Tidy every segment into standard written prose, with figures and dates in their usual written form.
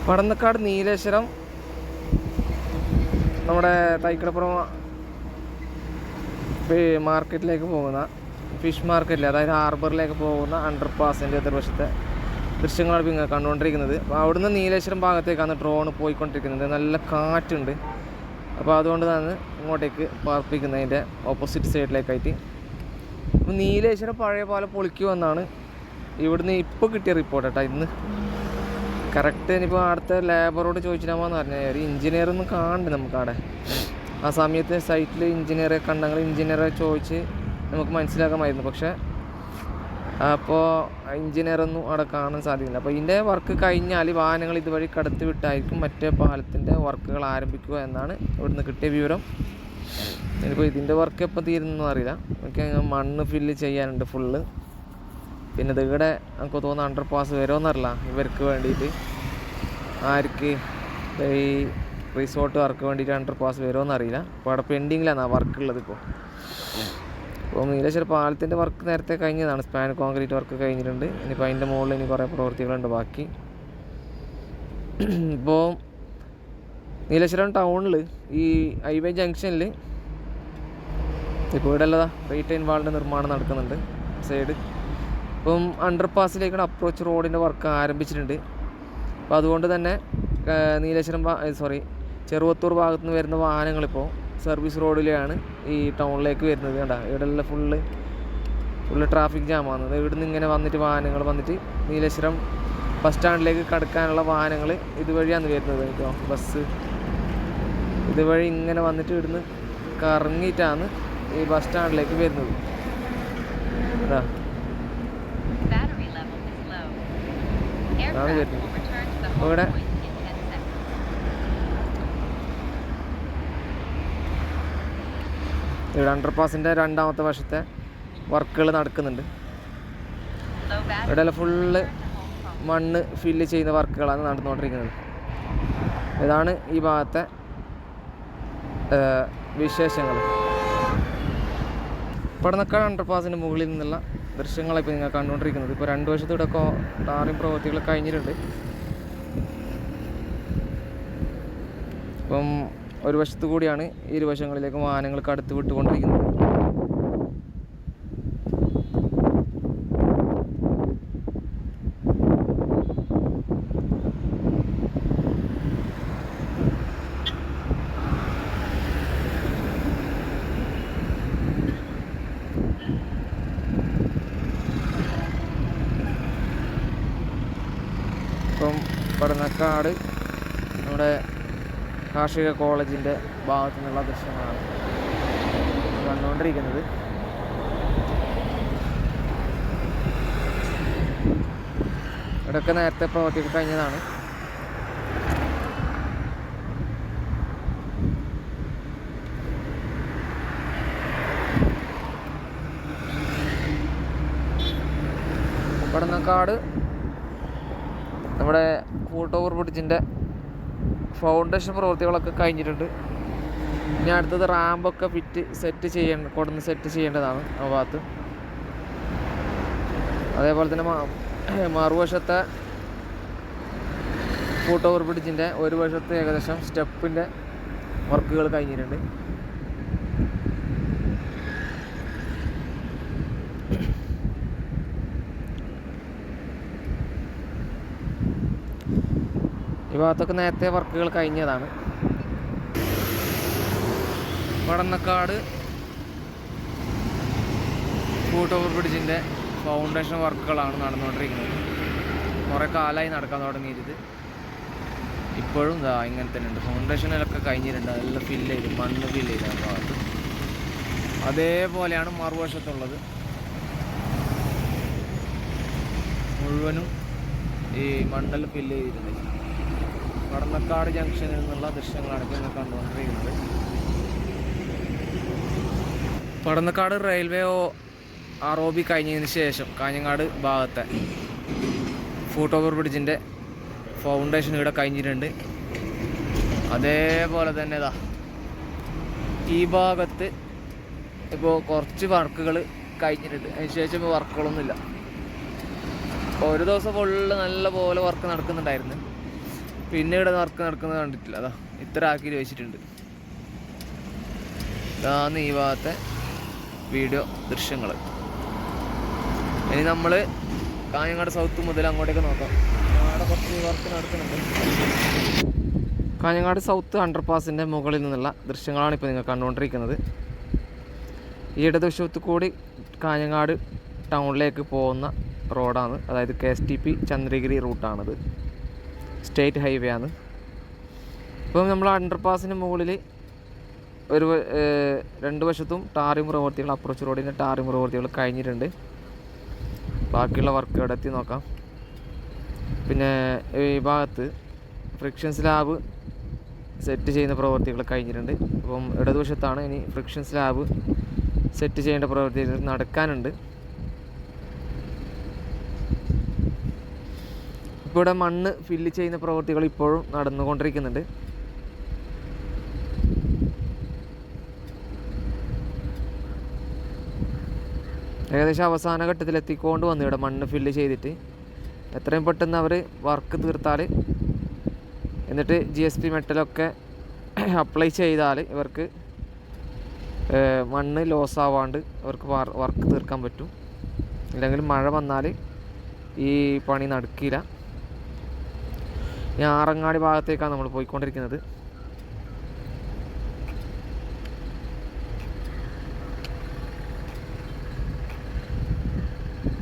പടന്നക്കാട് നീലേശ്വരം നമ്മുടെ തൈക്കടപ്പുറം മാർക്കറ്റിലേക്ക് പോകുന്ന ഫിഷ് മാർക്കറ്റിൽ, അതായത് ഹാർബറിലേക്ക് പോകുന്ന അണ്ടർപാസിൻ്റെ എതിർവശത്തെ ദൃശ്യങ്ങളാണ് നിങ്ങൾ കണ്ടുകൊണ്ടിരിക്കുന്നത്. അപ്പോൾ അവിടുന്ന് നീലേശ്വരം ഭാഗത്തേക്കാണ് ഡ്രോൺ പോയിക്കൊണ്ടിരിക്കുന്നത്. നല്ല കാറ്റുണ്ട്. അപ്പോൾ അതുകൊണ്ട് തന്നെ ഇങ്ങോട്ടേക്ക് പാർപ്പിക്കുന്നതിൻ്റെ ഓപ്പോസിറ്റ് സൈഡിലേക്കായിട്ട്. അപ്പോൾ നീലേശ്വരം പഴയ പോലെ പൊളിക്കുമെന്നാണ് ഇവിടുന്ന് ഇപ്പോൾ കിട്ടിയ റിപ്പോർട്ട് കേട്ടോ. ഇന്ന് കറക്റ്റ് ഇനിയിപ്പോൾ അടുത്ത ലേബറോട് ചോദിച്ചിട്ടാമെന്ന് പറഞ്ഞാൽ ഒരു എഞ്ചിനീയറൊന്നും കാണണ്ടേ നമുക്കവിടെ. ആ സമയത്ത് സൈറ്റിൽ എഞ്ചിനീയറെ കണ്ടെങ്കിൽ എഞ്ചിനീയറെ ചോദിച്ച് നമുക്ക് മനസ്സിലാക്കാമായിരുന്നു. പക്ഷേ അപ്പോൾ എഞ്ചിനീയറൊന്നും അവിടെ കാണാൻ സാധിക്കില്ല. അപ്പോൾ ഇതിൻ്റെ വർക്ക് കഴിഞ്ഞാൽ വാഹനങ്ങൾ ഇതുവഴി കടത്തി വിട്ടായിരിക്കും മറ്റേ പാലത്തിൻ്റെ വർക്കുകൾ ആരംഭിക്കുക എന്നാണ് ഇവിടുന്ന് കിട്ടിയ വിവരം. ഇനിയിപ്പോൾ ഇതിൻ്റെ വർക്ക് എപ്പോൾ തീരുന്നതെന്ന് അറിയില്ല. എനിക്ക് മണ്ണ് ഫില്ല് ചെയ്യാനുണ്ട് ഫുള്ള്. പിന്നെ ഇതിവിടെ നമുക്ക് തോന്നുന്നു അണ്ടർ പാസ് വരുമെന്നറിയില്ല ഇവർക്ക് വേണ്ടിയിട്ട്. ആർക്ക് ഈ റിസോർട്ട് വർക്ക് വേണ്ടിയിട്ട് അണ്ടർ പാസ് വരുമെന്നറിയില്ല. അപ്പോൾ അവിടെ പെൻഡിങ്ങിലാണ് ആ വർക്കുള്ളത്. ഇപ്പോൾ നീലേശ്വരം പാലത്തിൻ്റെ വർക്ക് നേരത്തെ കഴിഞ്ഞതാണ്. സ്പാൻ കോൺക്രീറ്റ് വർക്ക് കഴിഞ്ഞിട്ടുണ്ട്. ഇനിയിപ്പോൾ അതിൻ്റെ മുകളിൽ ഇനി കുറേ പ്രവൃത്തികളുണ്ട് ബാക്കി. ഇപ്പോൾ നീലേശ്വരം ടൗണിൽ ഈ ഹൈവേ ജംഗ്ഷനിൽ ഇപ്പോൾ ഇവിടെ ഉള്ളതാ റീറ്റെയിൻ വാളിൻ്റെ നിർമ്മാണം നടക്കുന്നുണ്ട് സൈഡ്. ഇപ്പം അണ്ടർ പാസിലേക്കുള്ള അപ്രോച്ച് റോഡിൻ്റെ വർക്ക് ആരംഭിച്ചിട്ടുണ്ട്. അപ്പോൾ അതുകൊണ്ട് തന്നെ നീലേശ്വരം ചെറുവത്തൂർ ഭാഗത്തു നിന്ന് വരുന്ന വാഹനങ്ങളിപ്പോൾ സർവീസ് റോഡിലാണ് ഈ ടൗണിലേക്ക് വരുന്നത്. കണ്ട ഇവിടെയുള്ള ഫുള്ള് ട്രാഫിക് ജാമാണ്. ഇവിടുന്ന് ഇങ്ങനെ വന്നിട്ട് വാഹനങ്ങൾ വന്നിട്ട് നീലേശ്വരം ബസ് സ്റ്റാൻഡിലേക്ക് കടക്കാനുള്ള വാഹനങ്ങൾ ഇതുവഴിയാണ് വരുന്നത് കേട്ടോ. ബസ് ഇതുവഴി ഇങ്ങനെ വന്നിട്ട് ഇവിടുന്ന് കറങ്ങിയിട്ടാണ് ഈ ബസ് സ്റ്റാൻഡിലേക്ക് വരുന്നത്. അതാ അതാണ് വരുന്നത്. ഇവിടെ അണ്ടർപാസിൻ്റെ രണ്ടാമത്തെ വശത്തെ വർക്കുകൾ നടക്കുന്നുണ്ട്. ഇവിടെ ഫുള്ള് മണ്ണ് ഫില്ല് ചെയ്യുന്ന വർക്കുകളാണ് നടന്നുകൊണ്ടിരിക്കുന്നത്. ഇതാണ് ഈ ഭാഗത്തെ വിശേഷങ്ങൾ. പടന്നക്കാട് അണ്ടർപാസിൻ്റെ മുകളിൽ നിന്നുള്ള ദൃശ്യങ്ങളാണ് ഇപ്പോൾ നിങ്ങൾ കണ്ടുകൊണ്ടിരിക്കുന്നത്. ഇപ്പോൾ രണ്ട് വശത്തൂടെ ടാറിംഗ് പ്രവൃത്തികൾ കഴിഞ്ഞിട്ടുണ്ട്. ഇപ്പം ഒരു വശത്തു കൂടിയാണ് ഇരുവശങ്ങളിലേക്ക് വാഹനങ്ങൾ കടത്തി വിട്ടുകൊണ്ടിരിക്കുന്നത്. ഇപ്പം പടന്നക്കാട് നമ്മുടെ കാർഷിക കോളേജിൻ്റെ ഭാഗത്തു നിന്നുള്ള ദൃശ്യങ്ങളാണ് കണ്ടുകൊണ്ടിരിക്കുന്നത്. ഇവിടെയൊക്കെ നേരത്തെ പ്രവർത്തികൾ കഴിഞ്ഞതാണ്. പടന്നക്കാട് നമ്മുടെ ഫൂട്ട് ഓവർ ബ്രിഡ്ജിൻ്റെ ഫൗണ്ടേഷൻ പ്രവൃത്തികളൊക്കെ കഴിഞ്ഞിട്ടുണ്ട്. ഇനി അടുത്തത് റാമ്പൊക്കെ സെറ്റ് ചെയ്യേണ്ടതാണ് ആ ഭാഗത്ത്. അതേപോലെ തന്നെ മറുവശത്തെ ഫൂട്ട് ഓവർ ബ്രിഡ്ജിൻ്റെ ഒരു വശത്ത് ഏകദേശം സ്റ്റെപ്പിൻ്റെ വർക്കുകൾ കഴിഞ്ഞിട്ടുണ്ട്. ഈ ഭാഗത്തൊക്കെ നേരത്തെ വർക്കുകൾ കഴിഞ്ഞതാണ്. പടന്നക്കാട് ഫൂട്ട് ഓവർ ബ്രിഡ്ജിൻ്റെ ഫൗണ്ടേഷൻ വർക്കുകളാണ് നടന്നുകൊണ്ടിരിക്കുന്നത്. കുറേ കാലമായി നടക്കാൻ തുടങ്ങിയിട്ട് ഇപ്പോഴും ഇങ്ങനെ തന്നെ ഉണ്ട്. ഫൗണ്ടേഷനിലൊക്കെ കഴിഞ്ഞിട്ടുണ്ട്. അതെല്ലാം ഫില്ല് ചെയ്ത് മണ്ണ് ഫില്ല് ചെയ്ത ഭാഗത്ത്. അതേപോലെയാണ് മറുവശത്തുള്ളത്. മുഴുവനും ഈ മണ്ണിൽ ഫില്ല് ചെയ്തിട്ടുണ്ട്. പടന്നക്കാട് ജംഗ്ഷനിൽ നിന്നുള്ള ദൃശ്യങ്ങളാണ് ഇപ്പോൾ നിങ്ങൾ കണ്ടുകൊണ്ടിരിക്കുന്നത്. പടന്നക്കാട് റെയിൽവേ ROB കഴിഞ്ഞതിന് ശേഷം കാഞ്ഞങ്ങാട് ഭാഗത്തെ ഫൂട്ട് ഓവർ ബ്രിഡ്ജിൻ്റെ ഫൗണ്ടേഷൻ ഇവിടെ കഴിഞ്ഞിട്ടുണ്ട്. അതേപോലെ തന്നെ ഈ ഭാഗത്ത് ഇപ്പോൾ കുറച്ച് വർക്കുകൾ കഴിഞ്ഞിട്ടുണ്ട്. അതിന് ശേഷം ഇപ്പോൾ വർക്കുകളൊന്നുമില്ല. ഒരു ദിവസം ഫുള്ള് നല്ല പോലെ വർക്ക് നടക്കുന്നുണ്ടായിരുന്നു. പിന്നെ ഇവിടെ വർക്ക് നടക്കുന്നത് കണ്ടിട്ടില്ല. അതാ ഇത്ര ആക്കി വെച്ചിട്ടുണ്ട്. ഇതാണ് ഈ ഭാഗത്തെ വീഡിയോ ദൃശ്യങ്ങൾ. ഇനി നമ്മൾ കാഞ്ഞങ്ങാട് സൗത്ത് മുതൽ അങ്ങോട്ടേക്ക് നോക്കാം. അവിടെ കുറച്ച് വർക്ക് നടക്കുന്നുണ്ട്. കാഞ്ഞങ്ങാട് സൗത്ത് അണ്ടർപാസിൻ്റെ മുകളിൽ നിന്നുള്ള ദൃശ്യങ്ങളാണ് ഇപ്പോൾ നിങ്ങൾ കണ്ടുകൊണ്ടിരിക്കുന്നത്. ഈ ഇടതുവശത്ത് കൂടി കാഞ്ഞങ്ങാട് ടൗണിലേക്ക് പോകുന്ന റോഡാണ്. അതായത് KSTP ചന്ദ്രഗിരി റൂട്ടാണിത്. സ്റ്റേറ്റ് ഹൈവേ ആണ്. ഇപ്പം നമ്മൾ അണ്ടർപാസിന് മുകളിൽ ഒരു രണ്ട് വശത്തും ടാറിംഗ് പ്രവൃത്തികൾ, അപ്രോച്ച് റോഡിൻ്റെ ടാറിംഗ് പ്രവൃത്തികൾ കഴിഞ്ഞിട്ടുണ്ട്. ബാക്കിയുള്ള വർക്ക് ഇവിടെ എത്തി നോക്കാം. പിന്നെ ഈ ഭാഗത്ത് ഫ്രിക്ഷൻ സ്ലാബ് സെറ്റ് ചെയ്യുന്ന പ്രവൃത്തികൾ കഴിഞ്ഞിട്ടുണ്ട്. അപ്പം ഇടതുവശത്താണ് ഇനി ഫ്രിക്ഷൻ സ്ലാബ് സെറ്റ് ചെയ്യേണ്ട പ്രവൃത്തികൾ നടക്കാനുണ്ട്. ഇപ്പോൾ ഇവിടെ മണ്ണ് ഫില്ല് ചെയ്യുന്ന പ്രവൃത്തികൾ ഇപ്പോഴും നടന്നുകൊണ്ടിരിക്കുന്നുണ്ട്. ഏകദേശം അവസാന ഘട്ടത്തിൽ എത്തിക്കൊണ്ട് വന്നു. ഇവിടെ മണ്ണ് ഫില്ല് ചെയ്തിട്ട് എത്രയും പെട്ടെന്ന് അവർ വർക്ക് തീർത്താൽ, എന്നിട്ട് GSP മെറ്റലൊക്കെ അപ്ലൈ ചെയ്താൽ ഇവർക്ക് മണ്ണ് ലോസ് ആവാണ്ട് ഇവർക്ക് വർക്ക് തീർക്കാൻ പറ്റും. ഇല്ലെങ്കിൽ മഴ വന്നാൽ ഈ പണി നടക്കില്ല. ഈ ആറങ്ങാടി ഭാഗത്തേക്കാണ് നമ്മൾ പോയിക്കൊണ്ടിരിക്കുന്നത്.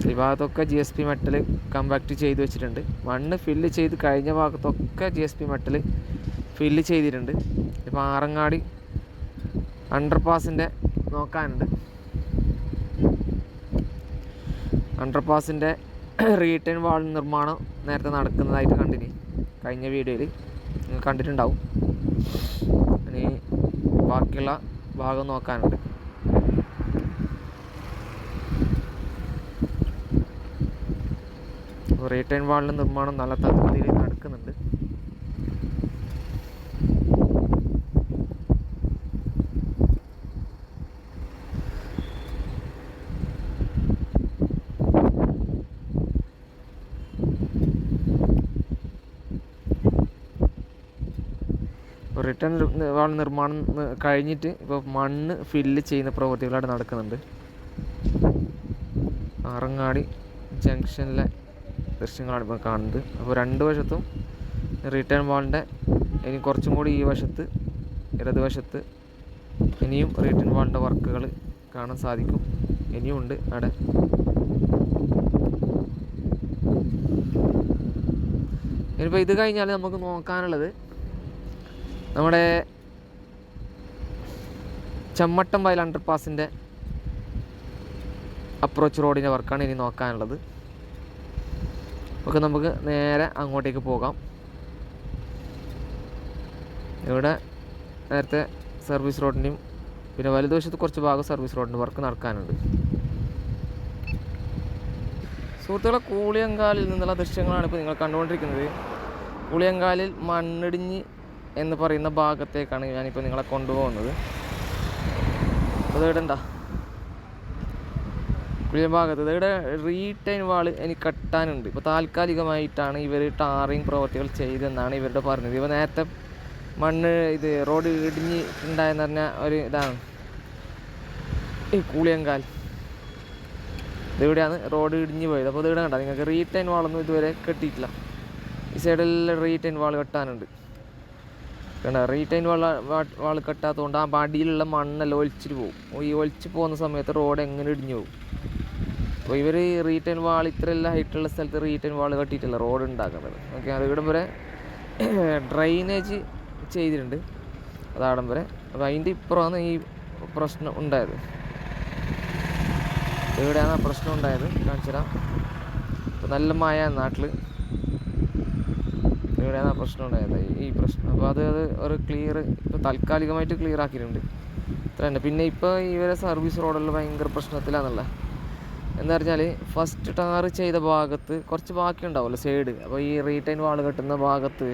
ഈ ഭാഗത്തൊക്കെ GSP മെറ്റൽ കമ്പാക്ട് ചെയ്ത് വെച്ചിട്ടുണ്ട്. മണ്ണ് ഫില്ല് ചെയ്ത് കഴിഞ്ഞ ഭാഗത്തൊക്കെ GSP മെറ്റൽ ഫില്ല് ചെയ്തിട്ടുണ്ട്. ഇപ്പോൾ ആറങ്ങാടി അണ്ടർപാസിൻ്റെ നോക്കാനുണ്ട്. അണ്ടർപാസിൻ്റെ റീറ്റേൺ വാൾ നിർമ്മാണം നേരത്തെ നടക്കുന്നതായിട്ട് കണ്ടിന്, കഴിഞ്ഞ വീഡിയോയിൽ നിങ്ങൾ കണ്ടിട്ടുണ്ടാവും. ഇനി ബാക്കിയുള്ള ഭാഗം നോക്കാനുണ്ട്. റീറ്റേൺ വാളിൻ്റെ നിർമ്മാണം നല്ല തരത്തിൽ നടക്കുന്നുണ്ട്. റിട്ടേൺ വാൾ നിർമ്മാണം കഴിഞ്ഞിട്ട് ഇപ്പോൾ മണ്ണ് ഫില്ല് ചെയ്യുന്ന പ്രവൃത്തികളായിട്ട് നടക്കുന്നുണ്ട്. ആറങ്ങാടി ജംഗ്ഷനിലെ ദൃശ്യങ്ങളാണ് ഇപ്പോൾ കാണുന്നത്. അപ്പോൾ രണ്ട് വശത്തും റിട്ടേൺ വാളിൻ്റെ ഇനി കുറച്ചും കൂടി ഈ വശത്ത് ഇടതുവശത്ത് ഇനിയും റിട്ടേൺ വാളിൻ്റെ വർക്കുകൾ കാണാൻ സാധിക്കും. ഇനിയും ഉണ്ട് അവിടെ. ഇനിയിപ്പോൾ ഇത് കഴിഞ്ഞാൽ നമുക്ക് നോക്കാനുള്ളത് നമ്മുടെ ചമ്മട്ടം വയൽ അണ്ടർപാസിൻ്റെ അപ്രോച്ച് റോഡിൻ്റെ വർക്കാണ് ഇനി നോക്കാനുള്ളത്. ഒക്കെ നമുക്ക് നേരെ അങ്ങോട്ടേക്ക് പോകാം. ഇവിടെ നേരത്തെ സർവീസ് റോഡിൻ്റെയും പിന്നെ വലതുവശത്ത് കുറച്ച് ഭാഗം സർവീസ് റോഡിൻ്റെ വർക്ക് നടക്കാനുണ്ട്. സുഹൃത്തുക്കളെ, കൂളിയങ്കാലിൽ നിന്നുള്ള ദൃശ്യങ്ങളാണ് ഇപ്പോൾ നിങ്ങൾ കണ്ടുകൊണ്ടിരിക്കുന്നത്. കൂളിയങ്കാലിൽ മണ്ണിടിഞ്ഞ് എന്ന് പറയുന്ന ഭാഗത്തേക്കാണ് ഞാനിപ്പോൾ നിങ്ങളെ കൊണ്ടുപോകുന്നത്. അത് ഇവിടെ ഉണ്ടോ പുതിയ ഭാഗത്ത് ഇവിടെ റീറ്റൈൻ വാൾ എനിക്ക് കെട്ടാനുണ്ട്. ഇപ്പോൾ താൽക്കാലികമായിട്ടാണ് ഇവർ ടാറിങ് പ്രവൃത്തികൾ ചെയ്തെന്നാണ് ഇവരുടെ പറഞ്ഞത്. ഇപ്പോൾ നേരത്തെ മണ്ണ് ഇത് റോഡ് ഇടിഞ്ഞ് ഉണ്ടായെന്ന് പറഞ്ഞ ഒരു ഇതാണ് ഈ കൂളിയങ്കാൽ. ഇതിവിടെയാണ് റോഡ് ഇടിഞ്ഞ് പോയത്. അപ്പോൾ ഇതിവിടെ കണ്ടോ നിങ്ങൾക്ക് റീറ്റൈൻ വാളൊന്നും ഇതുവരെ കെട്ടിയിട്ടില്ല. ഈ സൈഡിലെല്ലാം റീറ്റൈൻ വാൾ കെട്ടാനുണ്ട്. കണ്ട റീറ്റൈൻ വാൾ കെട്ടാത്തതുകൊണ്ട് ആ അടിയിലുള്ള മണ്ണെല്ലാം ഒലിച്ചിട്ട് പോകും. ഈ ഒലിച്ച് പോകുന്ന സമയത്ത് റോഡ് എങ്ങനെ ഇടിഞ്ഞു പോകും. അപ്പോൾ ഇവർ റീറ്റൈൻ വാൾ ഇത്രയെല്ലാം ഹൈറ്റുള്ള സ്ഥലത്ത് റീറ്റൈൻ വാൾ കെട്ടിയിട്ടില്ല റോഡ് ഉണ്ടാക്കുന്നത്. ഓക്കെ, അത് ഇവിടം വരെ ഡ്രൈനേജ് ചെയ്തിട്ടുണ്ട്, അതാടം വരെ. അപ്പോൾ അതിൻ്റെ ഇപ്പുറമാണ് ഈ പ്രശ്നം ഉണ്ടായത്. ഇവിടെയാണ് ആ പ്രശ്നം ഉണ്ടായത്. കാണിച്ചു തരാം. ഇപ്പോൾ നല്ല മഴ നാട്ടിൽ, ഇവിടെയാണ് ആ പ്രശ്നം ഉണ്ടായത്, ഈ പ്രശ്നം. അപ്പോൾ അത് ഒരു ക്ലിയർ ഇപ്പോൾ താൽക്കാലികമായിട്ട് ക്ലിയർ ആക്കിയിട്ടുണ്ട്. ഇത്ര തന്നെ. പിന്നെ ഇപ്പോൾ ഇവരെ സർവീസ് റോഡെല്ലാം ഭയങ്കര പ്രശ്നത്തിലാണെന്നുള്ള. എന്താ പറഞ്ഞാൽ ഫസ്റ്റ് ടാർ ചെയ്ത ഭാഗത്ത് കുറച്ച് ബാക്കി ഉണ്ടാവുമല്ലോ സൈഡ്. അപ്പോൾ ഈ റീറ്റൈൻ വാൾ കെട്ടുന്ന ഭാഗത്ത്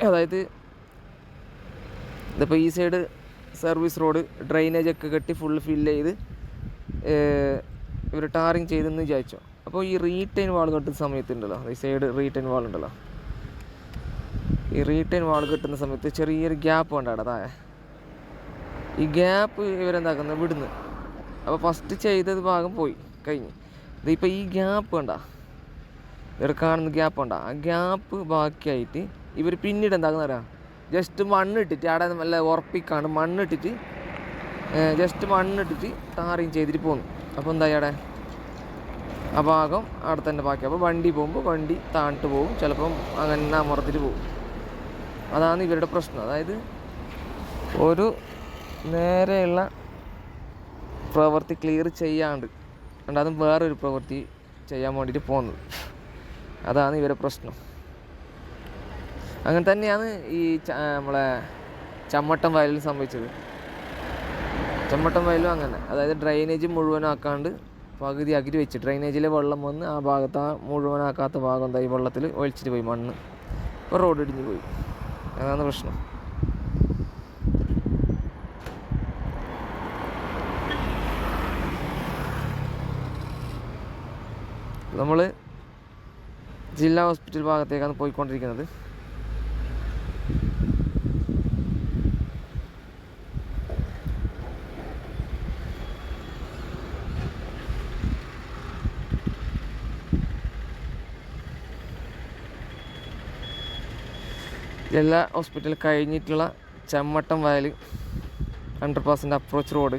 അതായത് ഇതിപ്പോൾ ഈ സൈഡ് സർവീസ് റോഡ് ഡ്രൈനേജൊക്കെ കെട്ടി ഫുള്ള് ഫില്ല് ചെയ്ത് ഇവർ ടാറിങ് ചെയ്തെന്ന് വിചാരിച്ചോ. അപ്പോൾ ഈ റീറ്റൈൻ വാൾ കെട്ടുന്ന സമയത്തുണ്ടല്ലോ, ഈ സൈഡ് റീറ്റൈൻ വാൾ ഉണ്ടല്ലോ, ഈ റീറ്റെയിൻ വാൾ കിട്ടുന്ന സമയത്ത് ചെറിയൊരു ഗ്യാപ്പ് ഉണ്ട് അവിടെ താഴെ. ഈ ഗ്യാപ്പ് ഇവരെന്താക്കുന്നത് വിടുന്നു. അപ്പോൾ ഫസ്റ്റ് ചെയ്തത് ഭാഗം പോയി കഴിഞ്ഞ്. ഇതിപ്പോൾ ഈ ഗ്യാപ്പ് കണ്ട, ഇവിടെ കാണുന്ന ഗ്യാപ്പ് ഉണ്ടോ, ആ ഗ്യാപ്പ് ബാക്കിയായിട്ട് ഇവർ പിന്നീട് എന്താക്കുന്ന അറിയാം, ജസ്റ്റ് മണ്ണിട്ടിട്ട് അവിടെ നല്ല ഉറപ്പിക്കാണ്ട് മണ്ണിട്ടിട്ട് ജസ്റ്റ് മണ്ണിട്ടിട്ട് ടാറിങ് ചെയ്തിട്ട് പോന്നു. അപ്പോൾ എന്തായി അവിടെ ആ ഭാഗം അവിടെ തന്നെ ബാക്കി. അപ്പോൾ വണ്ടി പോകുമ്പോൾ വണ്ടി താണിട്ട് പോകും, ചിലപ്പം അങ്ങനെ അമർത്തിട്ട് പോകും. അതാണ് ഇവരുടെ പ്രശ്നം. അതായത് ഒരു നേരെയുള്ള പ്രവൃത്തി ക്ലിയർ ചെയ്യാണ്ട് അതും വേറൊരു പ്രവൃത്തി ചെയ്യാൻ വേണ്ടിയിട്ട് പോകുന്നത്. അതാണ് ഇവരുടെ പ്രശ്നം. അങ്ങനെ തന്നെയാണ് ഈ നമ്മളെ ചമ്മട്ടം വയലിൽ സംഭവിച്ചത്. ചമ്മട്ടം വയലും അങ്ങനെ, അതായത് ഡ്രൈനേജ് മുഴുവനാക്കാണ്ട് പകുതിയാക്കിയിട്ട് വെച്ച്, ഡ്രൈനേജിലെ വെള്ളം വന്ന് ആ ഭാഗത്ത് ആ മുഴുവനാക്കാത്ത ഭാഗം എന്താ ഈ വെള്ളത്തിൽ ഒഴിച്ചിട്ട് പോയി മണ്ണ്. ഇപ്പോൾ റോഡ് ഇടിഞ്ഞ് പോയി. അതാണ് പ്രശ്നം. നമ്മൾ ജില്ലാ ഹോസ്പിറ്റൽ ഭാഗത്തേക്കാണ് പോയിക്കൊണ്ടിരിക്കുന്നത്. ജില്ലാ ഹോസ്പിറ്റൽ കഴിഞ്ഞിട്ടുള്ള ചമ്മട്ടം വയൽ അണ്ടർപാസിൻ്റെ അപ്രോച്ച് റോഡ്.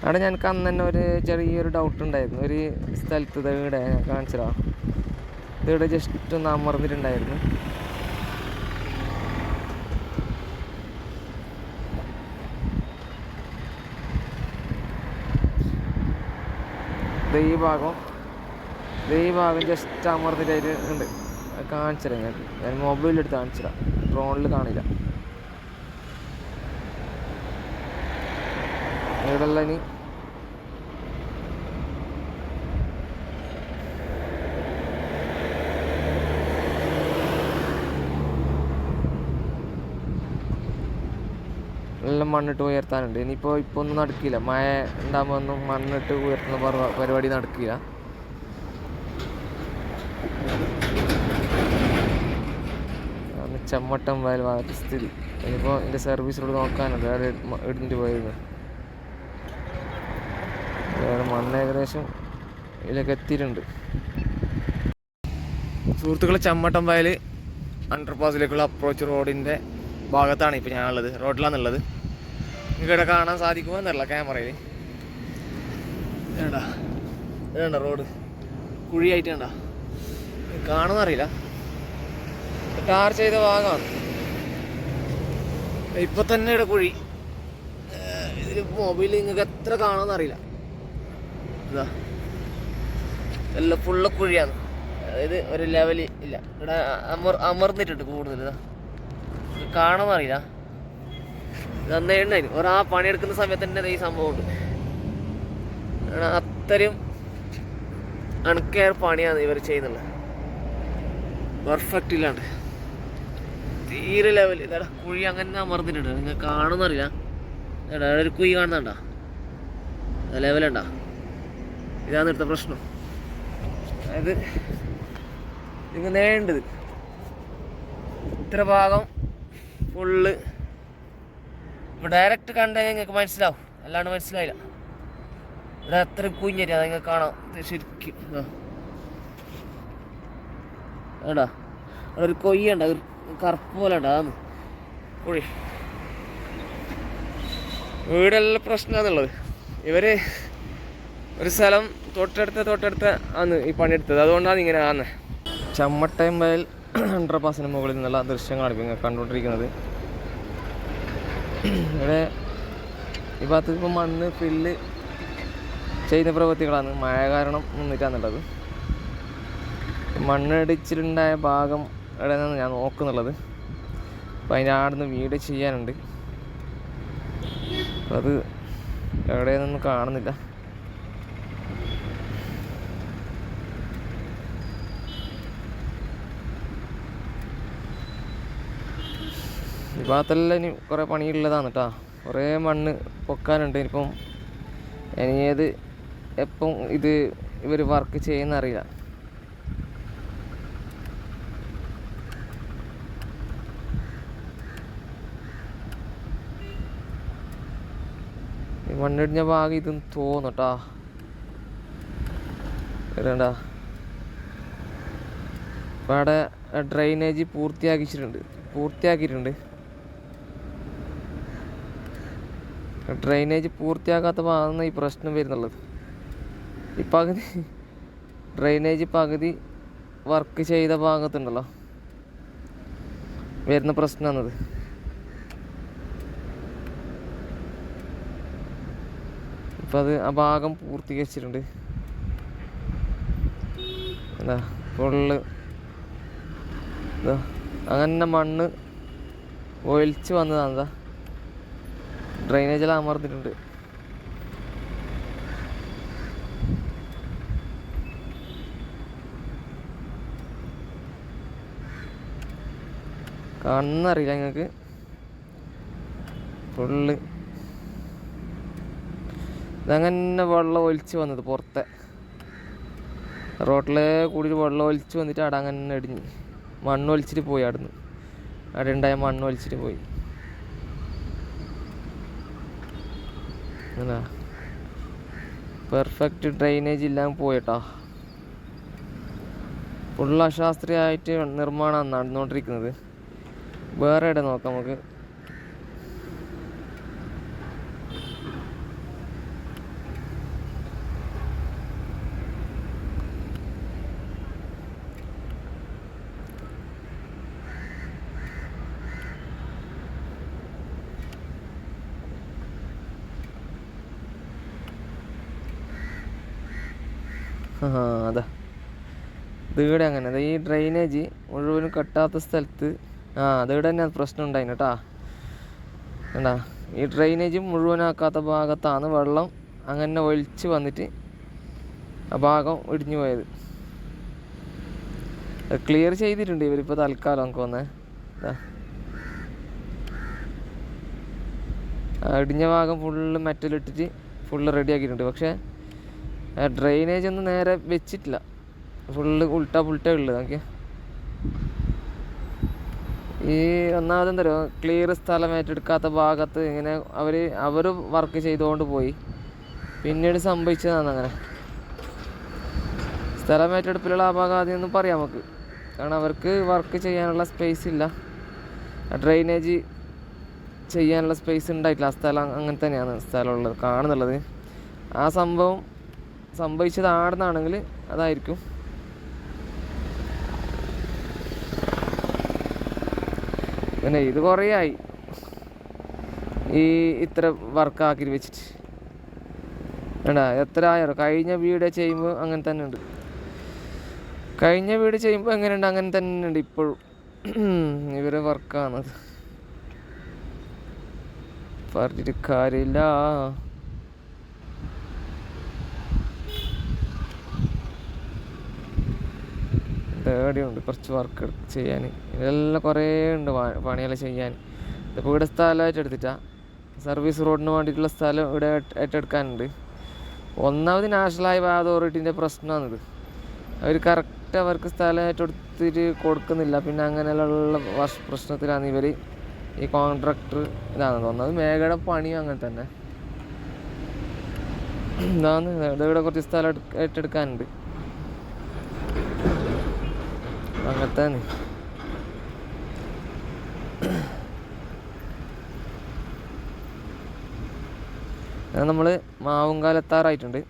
അവിടെ ഞങ്ങൾക്ക് അന്ന് തന്നെ ഒരു ചെറിയൊരു ഡൗട്ട് ഉണ്ടായിരുന്നു. ഒരു സ്ഥലത്ത് ഇവിടെ ഞാൻ കാണിച്ചതാ, ഇവിടെ ജസ്റ്റ് ഒന്ന് അമർന്നിട്ടുണ്ടായിരുന്നു. ഈ ഭാഗം ജസ്റ്റ് അമർന്നിട്ടായിട്ട് ഉണ്ട്. കാണിച്ചുതരാം ഞാൻ മൊബൈലെടുത്ത് കാണിച്ചുതരാം, ഡ്രോണിൽ കാണില്ല. ഇവിടെയുള്ള ഇനി എല്ലാം മണ്ണിട്ട് ഉയർത്താനുണ്ട്. ഇനിയിപ്പോൾ ഒന്നും നടക്കില്ല, മഴ ഉണ്ടാകുമ്പോൾ ഒന്നും മണ്ണിട്ട് ഉയർത്തുന്ന പരിപാടി നടക്കില്ല. ചമ്മട്ടം വയൽ ഭാഗത്ത് സ്ഥിതി. ഇനിയിപ്പോൾ എൻ്റെ സർവീസ് റോഡ് നോക്കാനുണ്ട്, അവിടെ ഇടിഞ്ഞിട്ട് പോയിരുന്നു. മണ്ണ് ഏകദേശം ഇതിലേക്ക് എത്തിയിട്ടുണ്ട്. സുഹൃത്തുക്കളെ, ചമ്മട്ടം വയൽ അണ്ടർപാസിലേക്കുള്ള അപ്രോച്ച് റോഡിൻ്റെ ഭാഗത്താണ് ഇപ്പോൾ ഞാനുള്ളത്, റോഡിലാണുള്ളത്. നിങ്ങൾക്ക് ഇവിടെ കാണാൻ സാധിക്കുമോ എന്നല്ല ക്യാമറയിൽ. വേണ്ട റോഡ് കുഴിയായിട്ട് വേണ്ട, കാണുമെന്നറിയില്ല. ടാർ ചെയ്ത ഭാഗമാണ് ഇപ്പം തന്നെ ഇവിടെ കുഴി. ഇതിൽ മൊബൈൽ നിങ്ങൾക്ക് എത്ര കാണുമെന്നറിയില്ല. ഇതാ എല്ലാം ഫുള്ള് കുഴിയാണ്, അതായത് ഒരു ലെവല് ഇല്ല. ഇവിടെ അമർന്നിട്ടുണ്ട് കൂടുതൽ. ഇതാ കാണുമെന്നറിയില്ല. ഇതന്നേ ഉണ്ടായിരുന്നു ഒരാ പണിയെടുക്കുന്ന സമയത്ത് തന്നെ ഈ സംഭവമുണ്ട്. അത്രയും അൺകെയർ പണിയാണ് ഇവർ ചെയ്യുന്നുള്ളത്, പെർഫെക്റ്റ് ഇല്ലാണ്ട് തീരെ ലെവൽ. ഇതാ കുഴി അങ്ങനെ അമർന്നിട്ടുണ്ട്, നിങ്ങൾ കാണുമെന്നറിയില്ല. എടാ ഒരു കുഴി കാണുന്നുണ്ടോ, ലെവലുണ്ടോ? ഇതാണ് ഇവിടുത്തെ പ്രശ്നം. അതായത് നിങ്ങൾ നേണ്ടത് ഇത്ര ഭാഗം ഫുള്ള് ഡയറക്റ്റ് കണ്ടാൽ നിങ്ങൾക്ക് മനസ്സിലാവും, അല്ലാണ്ട് മനസ്സിലായില്ല. ഇവിടെ അത്ര കുഞ്ഞേരി അത് നിങ്ങൾക്ക് കാണാം ശരിക്കും. വേണ്ടാ അവിടെ ഒരു കൊയ്യുണ്ട്, ഒരു കറുപ്പ് പോലെ ഉണ്ട്, അതാണ് കുഴി. വീടെല്ലാം പ്രശ്നമാണെന്നുള്ളത്. ഇവര് ഒരു സ്ഥലം തൊട്ടടുത്ത ആണ് ഈ പണിയെടുത്തത്, അതുകൊണ്ടാണ് ഇങ്ങനെ ആന്ന്. ചമ്മട്ടയം വയൽ അണ്ടർപാസിന് മുകളിൽ നിന്നുള്ള ദൃശ്യങ്ങളാണ് ഇപ്പം കണ്ടുകൊണ്ടിരിക്കുന്നത്. ഇവിടെ ഈ ഭാഗത്ത് ഇപ്പം മണ്ണ് ഫില്ല് ചെയ്യുന്ന പ്രവൃത്തികളാണ്. മഴ കാരണം നിന്നിട്ടാന്നുള്ളത്. മണ്ണിടിച്ചിലുണ്ടായ ഭാഗം എവിടെ നിന്നാണ് ഞാൻ നോക്കുന്നുള്ളത്. അപ്പം അതിൻ്റെ ആടുന്ന് വീട് ചെയ്യാനുണ്ട്. അപ്പം അത് എവിടെയൊന്നും കാണുന്നില്ല. ഈ ഭാഗത്തെല്ലാം ഇനി കുറേ പണിയുള്ളതാണ് കേട്ടോ. കുറേ മണ്ണ് പൊക്കാനുണ്ട്. ഇനിയിപ്പം ഇനിയത് എപ്പം ഇത് ഇവർ വർക്ക് ചെയ്യുന്ന അറിയില്ല. മണ്ണിടിഞ്ഞ ഭാഗം ഇതെന്ന് തോന്നട്ടാ. ഇടണ്ട ഇപ്പം അവിടെ ഡ്രെയിനേജ് പൂർത്തിയാക്കിയിട്ടുണ്ട്. ഡ്രെയിനേജ് പൂർത്തിയാക്കാത്ത ഭാഗമാണ് ഈ പ്രശ്നം വരുന്നുള്ളത്. ഈ പകുതി ഡ്രെയിനേജ് പകുതി വർക്ക് ചെയ്ത ഭാഗത്തുണ്ടല്ലോ വരുന്ന പ്രശ്നമാണത്. ഇപ്പം അത് ആ ഭാഗം പൂർത്തീകരിച്ചിട്ടുണ്ട്. എന്താ ഫുള്ള് അങ്ങനെ മണ്ണ് ഒലിച്ച് വന്നതാണ്. എന്താ ഡ്രെയിനേജെല്ലാം അമർന്നിട്ടുണ്ട്. കാണുന്നറിയില്ല നിങ്ങൾക്ക്. ഫുള്ള് ഇതങ്ങനെ വെള്ളം ഒലിച്ച് വന്നത് പുറത്തെ റോട്ടിലെ കൂടി വെള്ളം ഒലിച്ച് വന്നിട്ട് അവിടെ അങ്ങനെ ഇടിഞ്ഞ് മണ്ണ് ഒലിച്ചിട്ട് പോയി. അവിടെ ഉണ്ടായ മണ്ണ് ഒലിച്ചിട്ട് പോയി. അല്ല പെർഫെക്റ്റ് ഡ്രെയിനേജ് ഇല്ലാതെ പോയിട്ടോ. ഫുള്ള് അശാസ്ത്രീയമായിട്ട് നിർമ്മാണമാണ് നടന്നുകൊണ്ടിരിക്കുന്നത്. വേറെ എവിടെ നോക്കാം നമുക്ക്. അതാ ഇതിവിടെ അങ്ങനെ ഈ ഡ്രെയിനേജ് മുഴുവനും കെട്ടാത്ത സ്ഥലത്ത് അതിവിടെ തന്നെ പ്രശ്നം ഉണ്ടായിന് കേട്ടാ. കണ്ടാ ഈ ഡ്രെയിനേജ് മുഴുവനാക്കാത്ത ഭാഗത്താണ് വെള്ളം അങ്ങനെ ഒലിച്ച് വന്നിട്ട് ആ ഭാഗം ഇടിഞ്ഞു പോയത്. ക്ലിയർ ചെയ്തിട്ടുണ്ട് ഇവരിപ്പോൾ തൽക്കാലം നമുക്ക് വന്നേ. ഇടിഞ്ഞ ഭാഗം ഫുള്ള് മെറ്റലിട്ടിട്ട് ഫുള്ള് റെഡി ആക്കിയിട്ടുണ്ട്. പക്ഷേ ഡ്രെയിനേജ് ഒന്നും നേരെ വെച്ചിട്ടില്ല. ഫുള്ള് ഉൾട്ട ഉള്ളത് നോക്കിയ. ഈ ഒന്നാമത് എന്താ പറയുക ക്ലിയർ സ്ഥലം ഏറ്റെടുക്കാത്ത ഭാഗത്ത് ഇങ്ങനെ അവർ വർക്ക് ചെയ്തുകൊണ്ട് പോയി. പിന്നീട് സംഭവിച്ചതാണ് അങ്ങനെ. സ്ഥലം ഏറ്റെടുപ്പിലുള്ള ആ ഭാഗം ആദ്യമൊന്നും പറയാം നമുക്ക്. കാരണം അവർക്ക് വർക്ക് ചെയ്യാനുള്ള സ്പേസ് ഇല്ല. ഡ്രെയിനേജ് ചെയ്യാനുള്ള സ്പേസ് ഉണ്ടായിട്ടില്ല. ആ സ്ഥലം അങ്ങനെ തന്നെയാണ് സ്ഥലമുള്ളത് കാണുന്നുള്ളത്. ആ സംഭവം സംഭവിച്ചത് ആടുന്നാണെങ്കിൽ അതായിരിക്കും. പിന്നെ ഇത് കുറേ ആയി ഇത്ര വർക്കാക്കി വെച്ചിട്ട്. വേണ്ട എത്ര ആയാലോ കഴിഞ്ഞ വീട് ചെയ്യുമ്പോൾ അങ്ങനെ തന്നെ ഉണ്ട്. കഴിഞ്ഞ വീട് ചെയ്യുമ്പോൾ എങ്ങനെയുണ്ട് അങ്ങനെ തന്നെ ഉണ്ട് ഇപ്പോഴും. ഇവരെ വർക്കാണത് പറഞ്ഞിട്ട് കാര്യമില്ല. പേടിയുണ്ട് കുറച്ച് വർക്ക് ചെയ്യാൻ. ഇതെല്ലാം കുറേ ഉണ്ട് പണിയെല്ലാം ചെയ്യാൻ. ഇതിപ്പോൾ ഇവിടെ സ്ഥലമായിട്ട് എടുത്തിട്ടാ സർവീസ് റോഡിന് വേണ്ടിയിട്ടുള്ള സ്ഥലം ഇവിടെ ഏറ്റെടുക്കാനുണ്ട്. ഒന്നാമത് നാഷണൽ ഹൈവേ അതോറിറ്റീൻ്റെ പ്രശ്നമാണിത്. അവർ കറക്റ്റ് അവർക്ക് സ്ഥലം ഏറ്റെടുത്തിട്ട് കൊടുക്കുന്നില്ല. പിന്നെ അങ്ങനെയുള്ള പ്രശ്നത്തിലാണ് ഇവർ ഈ കോൺട്രാക്ടർ ഇതാണെന്ന് തോന്നുന്നത്. മേഘയുടെ പണിയും അങ്ങനെ തന്നെ ഇതാണ്. ഇവിടെ കുറച്ച് സ്ഥലം ഏറ്റെടുക്കാനുണ്ട്. അങ്ങനത്തെ നമ്മൾ മാവുങ്കാലെത്താറായിട്ടുണ്ട്.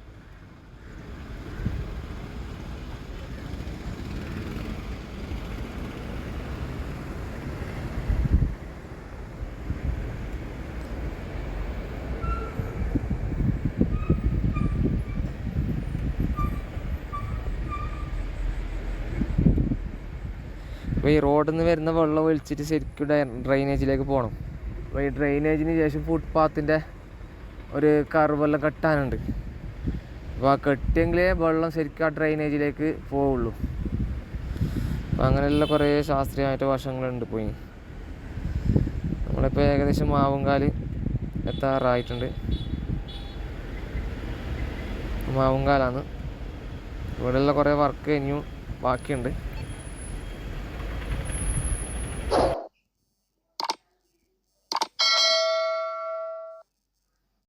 അപ്പോൾ ഈ റോഡിൽ നിന്ന് വരുന്ന വെള്ളം ഒലിച്ചിട്ട് ശരിക്കും ഡ്രെയിനേജിലേക്ക് പോകണം. അപ്പോൾ ഈ ഡ്രെയിനേജിന് ശേഷം ഫുട്പാത്തിൻ്റെ ഒരു കർവെല്ലാം കെട്ടാനുണ്ട്. അപ്പോൾ ആ കെട്ടിയെങ്കിലേ വെള്ളം ശരിക്കും ആ ഡ്രെയിനേജിലേക്ക് പോവുള്ളൂ. അപ്പോൾ അങ്ങനെയുള്ള കുറേ ശാസ്ത്രീയമായിട്ട് വശങ്ങളുണ്ട്. പോയി നമ്മളിപ്പോൾ ഏകദേശം മാവുങ്കാൽ എത്താറായിട്ടുണ്ട്. മാവുങ്കാലാണ്. ഇവിടെയുള്ള കുറേ വർക്ക് ഇനിയും ബാക്കിയുണ്ട്.